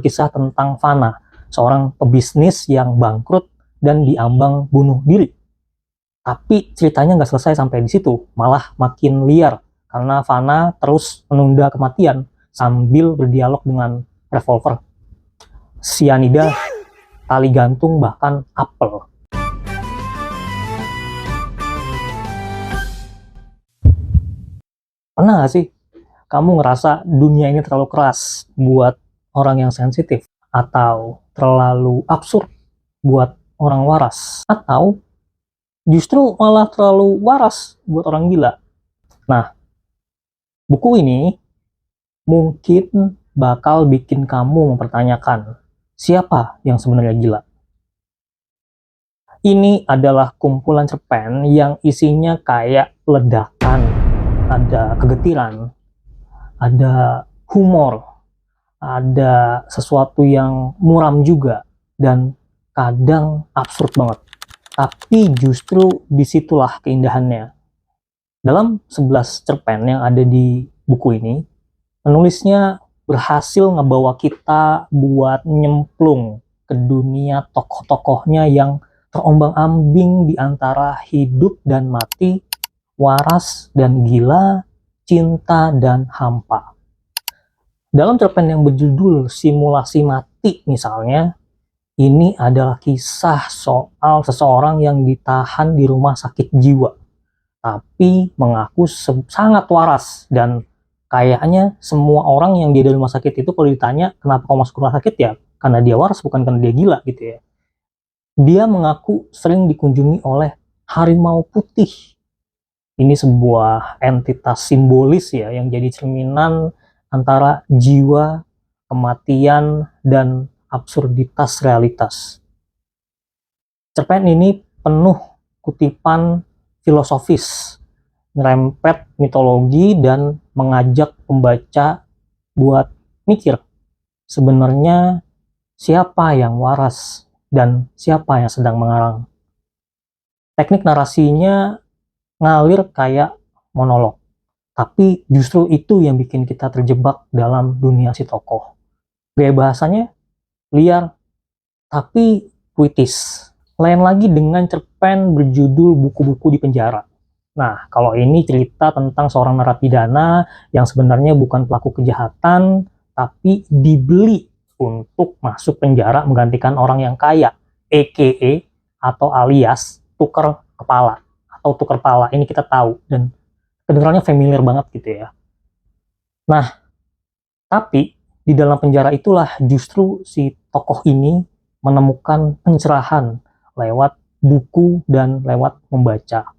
Kisah tentang Fana, seorang pebisnis yang bangkrut dan diambang bunuh diri. Tapi ceritanya nggak selesai sampai di situ, malah makin liar karena Fana terus menunda kematian sambil berdialog dengan revolver, sianida, tali gantung, bahkan apel. Pernah nggak sih kamu ngerasa dunia ini terlalu keras buat orang yang sensitif? Atau terlalu absurd buat orang waras? Atau justru malah terlalu waras buat orang gila? Nah, buku ini mungkin bakal bikin kamu mempertanyakan siapa yang sebenarnya gila. Ini adalah kumpulan cerpen yang isinya kayak ledakan, ada kegetiran, ada humor, ada sesuatu yang muram juga, dan kadang absurd banget. Tapi justru disitulah keindahannya. Dalam 11 cerpen yang ada di buku ini, penulisnya berhasil ngebawa kita buat nyemplung ke dunia tokoh-tokohnya yang terombang-ambing di antara hidup dan mati, waras dan gila, cinta dan hampa. Dalam cerpen yang berjudul Simulasi Mati misalnya, ini adalah kisah soal seseorang yang ditahan di rumah sakit jiwa, tapi mengaku sangat waras, dan kayaknya semua orang yang di rumah sakit itu kalau ditanya kenapa kau masuk rumah sakit, ya karena dia waras, bukan karena dia gila gitu ya. Dia mengaku sering dikunjungi oleh harimau putih. Ini sebuah entitas simbolis ya, yang jadi cerminan antara jiwa, kematian, dan absurditas realitas. Cerpen ini penuh kutipan filosofis, ngerempet mitologi, dan mengajak pembaca buat mikir, sebenarnya siapa yang waras dan siapa yang sedang mengarang. Teknik narasinya ngalir kayak monolog, tapi justru itu yang bikin kita terjebak dalam dunia si tokoh. Gaya bahasanya liar, tapi puitis. Lain lagi dengan cerpen berjudul Buku-buku di Penjara. Nah, kalau ini cerita tentang seorang narapidana yang sebenarnya bukan pelaku kejahatan, tapi dibeli untuk masuk penjara menggantikan orang yang kaya, a.k.a. atau alias tukar kepala atau tukar pala. Ini kita tahu dan kedengarannya familiar banget gitu ya. Nah, tapi di dalam penjara itulah justru si tokoh ini menemukan pencerahan lewat buku dan lewat membaca.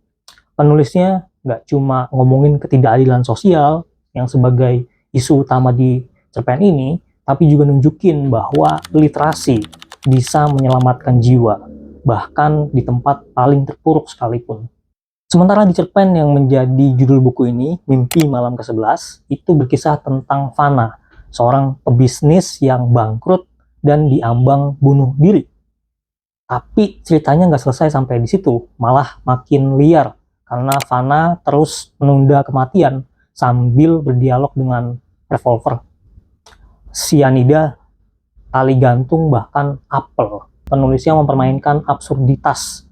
Penulisnya nggak cuma ngomongin ketidakadilan sosial yang sebagai isu utama di cerpen ini, tapi juga nunjukin bahwa literasi bisa menyelamatkan jiwa, bahkan di tempat paling terpuruk sekalipun. Sementara di cerpen yang menjadi judul buku ini, Mimpi Malam ke-11, itu berkisah tentang Fana, seorang pebisnis yang bangkrut dan diambang bunuh diri. Tapi ceritanya nggak selesai sampai di situ, malah makin liar karena Fana terus menunda kematian sambil berdialog dengan revolver, sianida, tali gantung, bahkan apel. Penulisnya mempermainkan absurditas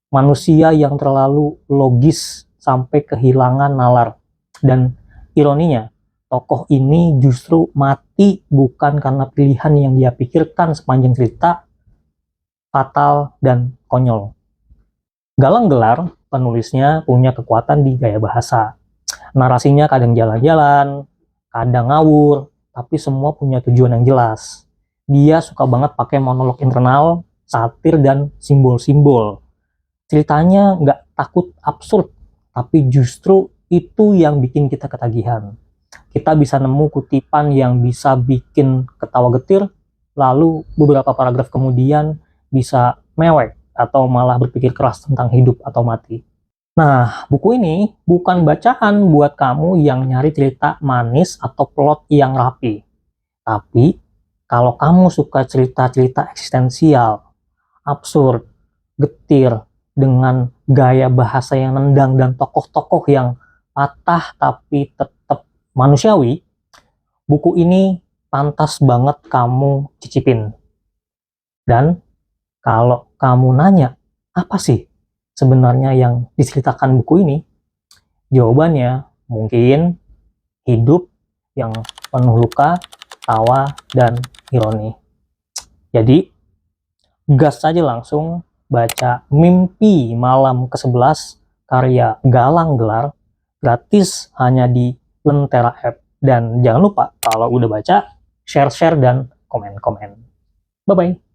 manusia yang terlalu logis sampai kehilangan nalar. Dan ironinya, tokoh ini justru mati bukan karena pilihan yang dia pikirkan sepanjang cerita, fatal dan konyol. Galang gelar, penulisnya punya kekuatan di gaya bahasa. Narasinya kadang jalan-jalan, kadang ngawur, tapi semua punya tujuan yang jelas. Dia suka banget pakai monolog internal, satir, dan simbol-simbol. Ceritanya nggak takut absurd, tapi justru itu yang bikin kita ketagihan. Kita bisa nemu kutipan yang bisa bikin ketawa getir, lalu beberapa paragraf kemudian bisa mewek atau malah berpikir keras tentang hidup atau mati. Nah, buku ini bukan bacaan buat kamu yang nyari cerita manis atau plot yang rapi. Tapi, kalau kamu suka cerita-cerita eksistensial, absurd, getir, dengan gaya bahasa yang nendang dan tokoh-tokoh yang patah tapi tetap manusiawi, buku ini pantas banget kamu cicipin. Dan kalau kamu nanya, apa sih sebenarnya yang diceritakan buku ini? Jawabannya mungkin hidup yang penuh luka, tawa, dan ironi. Jadi, gas saja langsung baca Mimpi Malam ke-11 karya Galang Gelar, gratis hanya di Lentera App. Dan jangan lupa kalau udah baca, share-share dan komen-komen. Bye-bye.